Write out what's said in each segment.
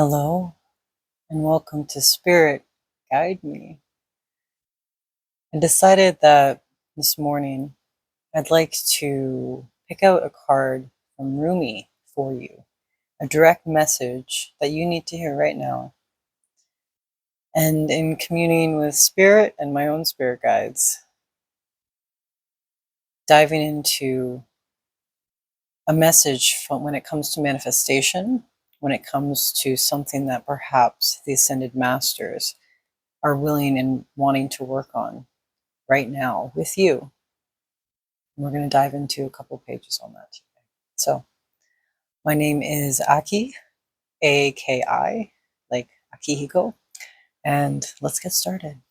Hello, and welcome to Spirit Guide Me. I decided that this morning I'd like to pick out a card from Rumi for you, a direct message that you need to hear right now. And in communing with Spirit and my own spirit guides, diving into a message from when it comes to manifestation, when it comes to something that perhaps the Ascended Masters are willing and wanting to work on right now with you. And we're going to dive into a couple pages on that today. So, my name is Aki, A-K-I, like Akihiko, and let's get started.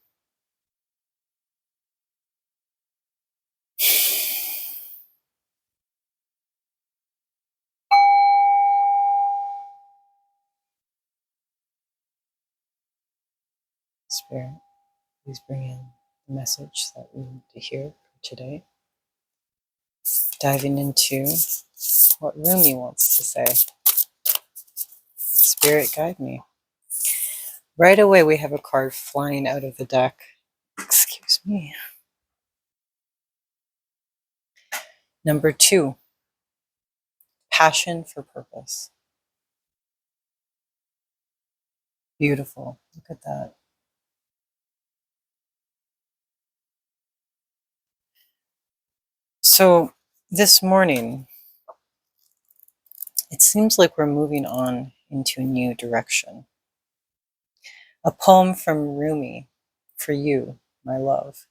Spirit, please bring in the message that we need to hear for today. Diving into what Rumi wants to say. Spirit, guide me. Right away, we have a card flying out of the deck. Excuse me. Number 2, passion for purpose. Beautiful. Look at that. So this morning, it seems like we're moving on into a new direction. A poem from Rumi for you, my love.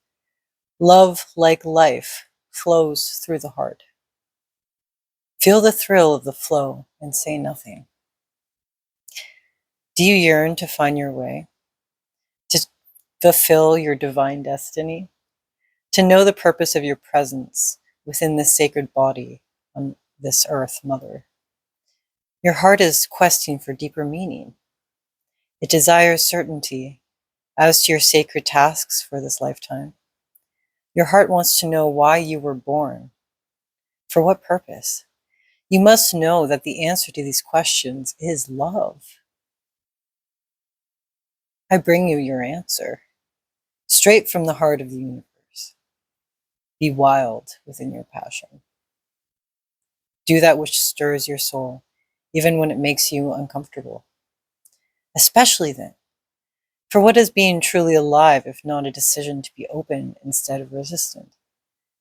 Love, like life, flows through the heart. Feel the thrill of the flow and say nothing. Do you yearn to find your way? To fulfill your divine destiny? To know the purpose of your presence within this sacred body on this earth, Mother? Your heart is questing for deeper meaning. It desires certainty as to your sacred tasks for this lifetime. Your heart wants to know why you were born. For what purpose? You must know that the answer to these questions is love. I bring you your answer, straight from the heart of the universe. Be wild within your passion. Do that which stirs your soul, even when it makes you uncomfortable. Especially then, for what is being truly alive if not a decision to be open instead of resistant?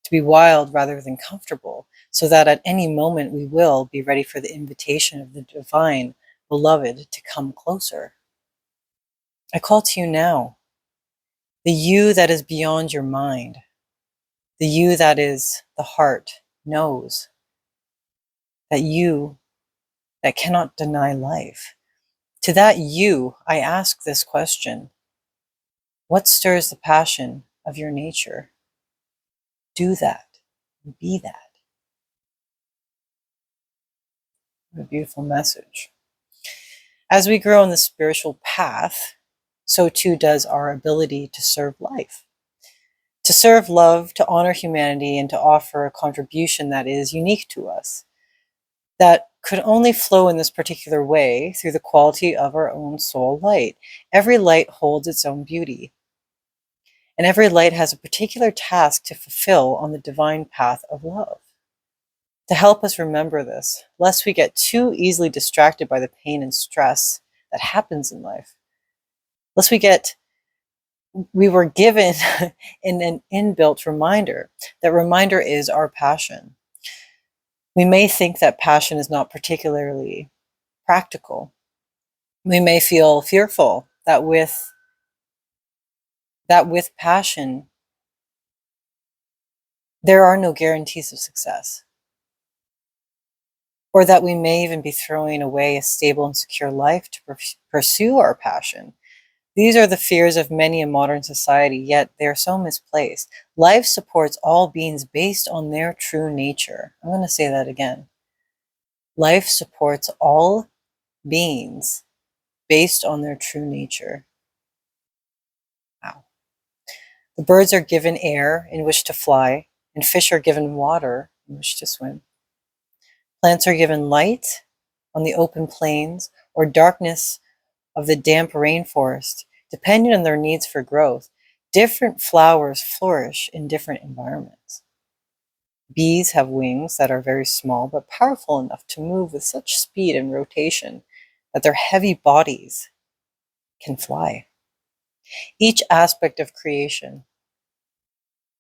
To be wild rather than comfortable, so that at any moment we will be ready for the invitation of the divine beloved to come closer. I call to you now, the you that is beyond your mind, the you that is the heart, knows that you that cannot deny life. To that you, I ask this question: what stirs the passion of your nature? Do that, be that. What a beautiful message. As we grow on the spiritual path, so too does our ability to serve life, to serve love, to honor humanity, and to offer a contribution that is unique to us, that could only flow in this particular way through the quality of our own soul light. Every light holds its own beauty, and every light has a particular task to fulfill on the divine path of love. To help us remember this, lest we get too easily distracted by the pain and stress that happens in life, lest we were given an inbuilt reminder. That reminder is our passion. We may think that passion is not particularly practical. We may feel fearful that with passion, there are no guarantees of success, or that we may even be throwing away a stable and secure life to pursue our passion. These are the fears of many in modern society, yet they are so misplaced. Life supports all beings based on their true nature. I'm going to say that again. Life supports all beings based on their true nature. Wow. The birds are given air in which to fly, and fish are given water in which to swim. Plants are given light on the open plains, or darkness of the damp rainforest, depending on their needs for growth, different flowers flourish in different environments. Bees have wings that are very small but powerful enough to move with such speed and rotation that their heavy bodies can fly. Each aspect of creation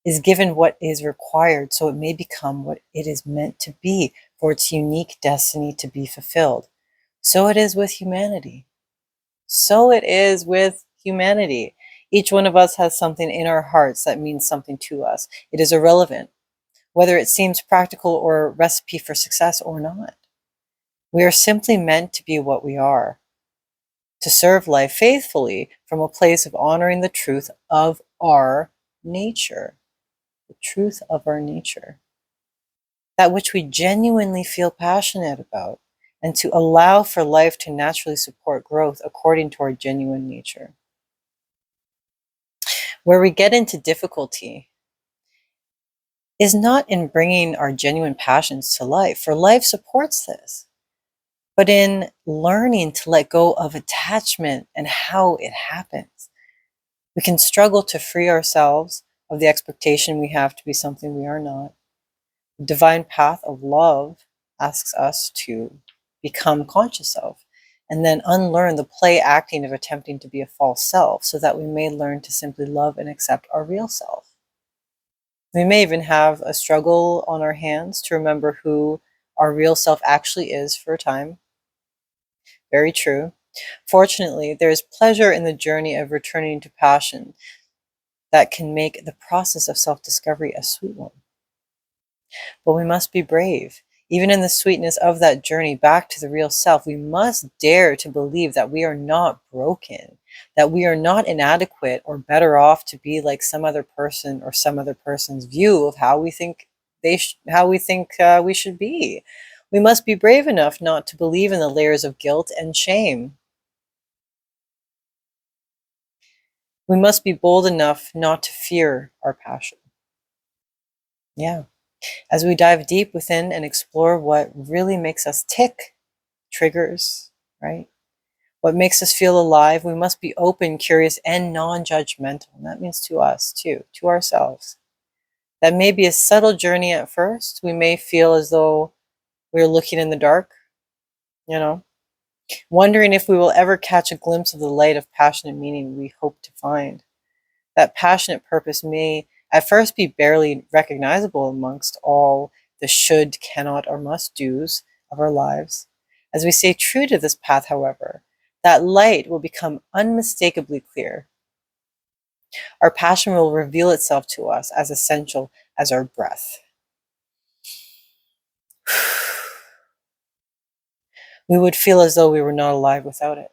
is given what is required so it may become what it is meant to be for its unique destiny to be fulfilled. So it is with humanity. So it is with humanity. Each one of us has something in our hearts that means something to us. It is irrelevant, whether it seems practical or a recipe for success or not. We are simply meant to be what we are, to serve life faithfully from a place of honoring the truth of our nature. The truth of our nature. That which we genuinely feel passionate about, and to allow for life to naturally support growth according to our genuine nature. Where we get into difficulty is not in bringing our genuine passions to life, for life supports this, but in learning to let go of attachment and how it happens. We can struggle to free ourselves of the expectation we have to be something we are not. The divine path of love asks us to become conscious of, and then unlearn the play acting of attempting to be a false self so that we may learn to simply love and accept our real self. We may even have a struggle on our hands to remember who our real self actually is for a time. Very true. Fortunately, there is pleasure in the journey of returning to passion that can make the process of self-discovery a sweet one. But we must be brave. Even in the sweetness of that journey back to the real self, we must dare to believe that we are not broken, that we are not inadequate or better off to be like some other person or some other person's view of how we think we should be. We must be brave enough not to believe in the layers of guilt and shame. We must be bold enough not to fear our passion. Yeah. As we dive deep within and explore what really makes us tick, triggers, right? What makes us feel alive, we must be open, curious, and non-judgmental. And that means to us too, to ourselves. That may be a subtle journey at first. We may feel as though we're looking in the dark, wondering if we will ever catch a glimpse of the light of passionate meaning we hope to find. That passionate purpose may at first be barely recognizable amongst all the should, cannot, or must do's of our lives. As we stay true to this path, however, that light will become unmistakably clear. Our passion will reveal itself to us as essential as our breath. We would feel as though we were not alive without it.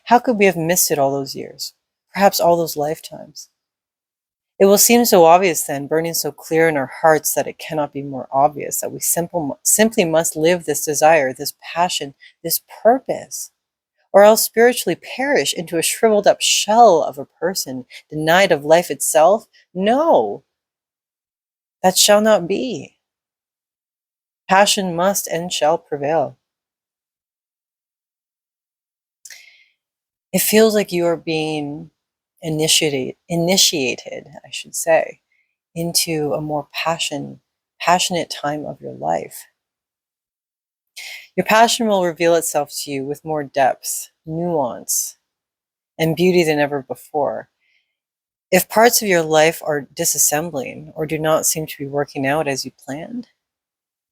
How could we have missed it all those years? Perhaps all those lifetimes? It will seem so obvious then, burning so clear in our hearts that it cannot be more obvious that we simply must live this desire, this passion, this purpose, or else spiritually perish into a shriveled up shell of a person, denied of life itself? No, that shall not be. Passion must and shall prevail. It feels like you are being initiated, I should say, into a more passionate time of your life. Your passion will reveal itself to you with more depth, nuance, and beauty than ever before. If parts of your life are disassembling or do not seem to be working out as you planned,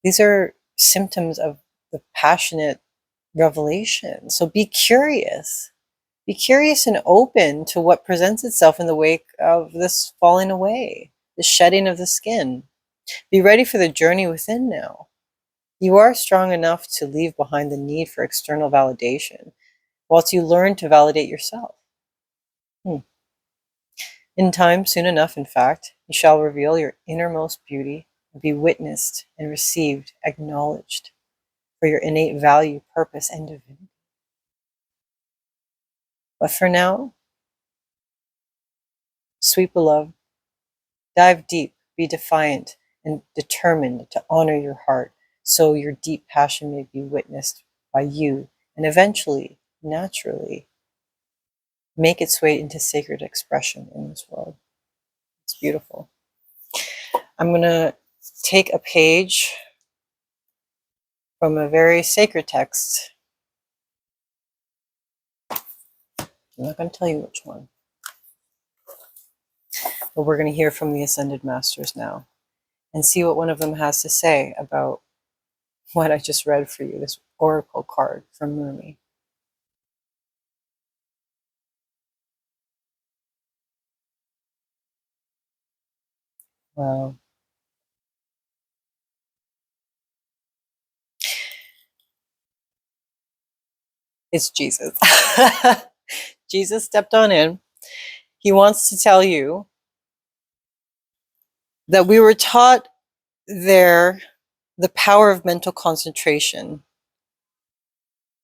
these are symptoms of the passionate revelation. So be curious. Be curious and open to what presents itself in the wake of this falling away, the shedding of the skin. Be ready for the journey within now. You are strong enough to leave behind the need for external validation, whilst you learn to validate yourself. In time, soon enough, in fact, you shall reveal your innermost beauty and be witnessed and received, acknowledged for your innate value, purpose, and divinity. But for now, sweet beloved, dive deep, be defiant, and determined to honor your heart so your deep passion may be witnessed by you and eventually naturally make its way into sacred expression in this world. It's beautiful. I'm going to take a page from a very sacred text. I'm not going to tell you which one, but we're going to hear from the Ascended Masters now and see what one of them has to say about what I just read for you, this oracle card from Rumi. Wow. It's Jesus. Jesus stepped on in. He wants to tell you that we were taught there the power of mental concentration,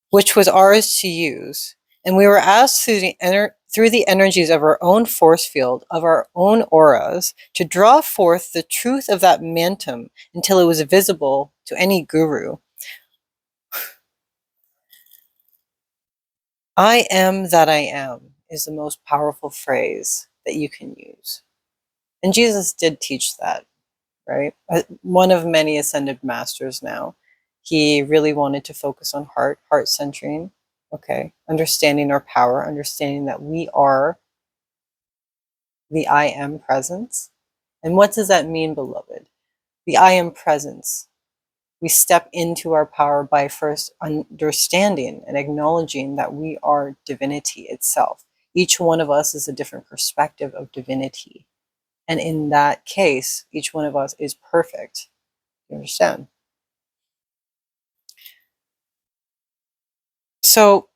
which was ours to use. And we were asked through the energies of our own force field, of our own auras, to draw forth the truth of that mantum until it was visible to any guru. I am that I am is the most powerful phrase that you can use. And Jesus did teach that, right? One of many ascended masters now. He really wanted to focus on heart centering, okay? Understanding our power, understanding that we are the I am presence. And what does that mean, beloved? The I am presence. We step into our power by first understanding and acknowledging that we are divinity itself. Each one of us is a different perspective of divinity. And in that case, each one of us is perfect. You understand? So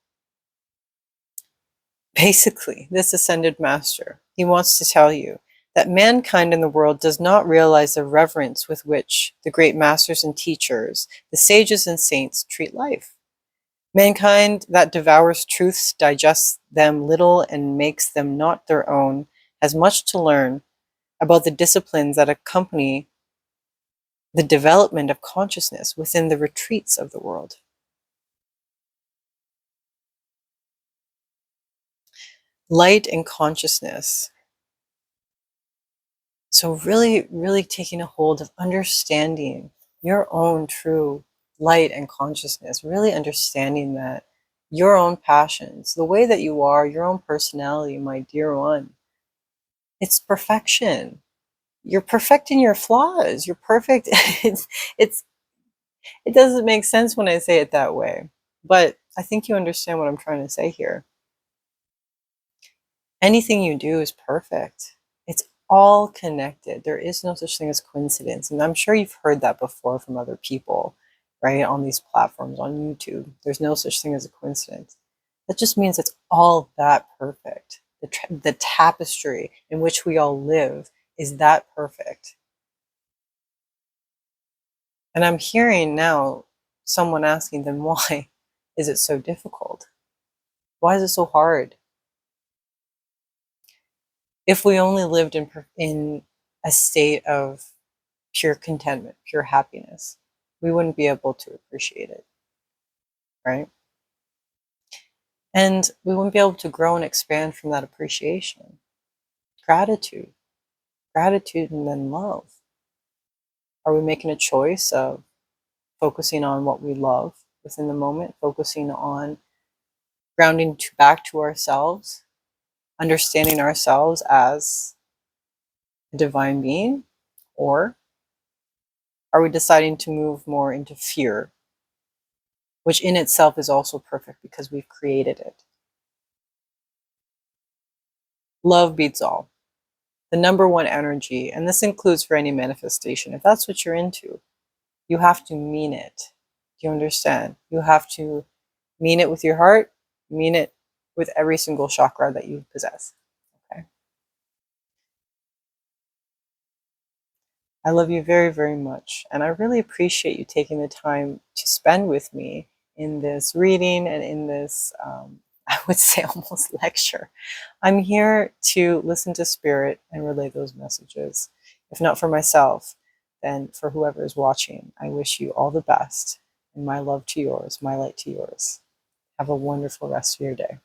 basically, this ascended master, he wants to tell you that mankind in the world does not realize the reverence with which the great masters and teachers, the sages and saints, treat life. Mankind that devours truths, digests them little, and makes them not their own, has much to learn about the disciplines that accompany the development of consciousness within the retreats of the world. Light and consciousness. So really, really taking a hold of understanding your own true light and consciousness, really understanding that your own passions, the way that you are, your own personality, my dear one, it's perfection. You're perfecting your flaws. You're perfect. It's it doesn't make sense when I say it that way, but I think you understand what I'm trying to say here. Anything you do is perfect. It's all connected. There is no such thing as coincidence. And I'm sure you've heard that before from other people, right? On these platforms, on YouTube. There's no such thing as a coincidence. That just means it's all that perfect. The tapestry in which we all live is that perfect. And I'm hearing now someone asking, then why is it so difficult? Why is it so hard? If we only lived in a state of pure contentment, pure happiness, we wouldn't be able to appreciate it, right? And we wouldn't be able to grow and expand from that appreciation. Gratitude, gratitude, and then love. Are we making a choice of focusing on what we love within the moment, focusing on grounding back to ourselves, understanding ourselves as a divine being? Or are we deciding to move more into fear, which in itself is also perfect because we've created it? Love beats all. The number one energy, and this includes for any manifestation, if that's what you're into, you have to mean it. Do you understand? You have to mean it with your heart, mean it with every single chakra that you possess. Okay. I love you very, very much. And I really appreciate you taking the time to spend with me in this reading and in this, I would say, almost lecture. I'm here to listen to spirit and relay those messages. If not for myself, then for whoever is watching, I wish you all the best. And my love to yours, my light to yours. Have a wonderful rest of your day.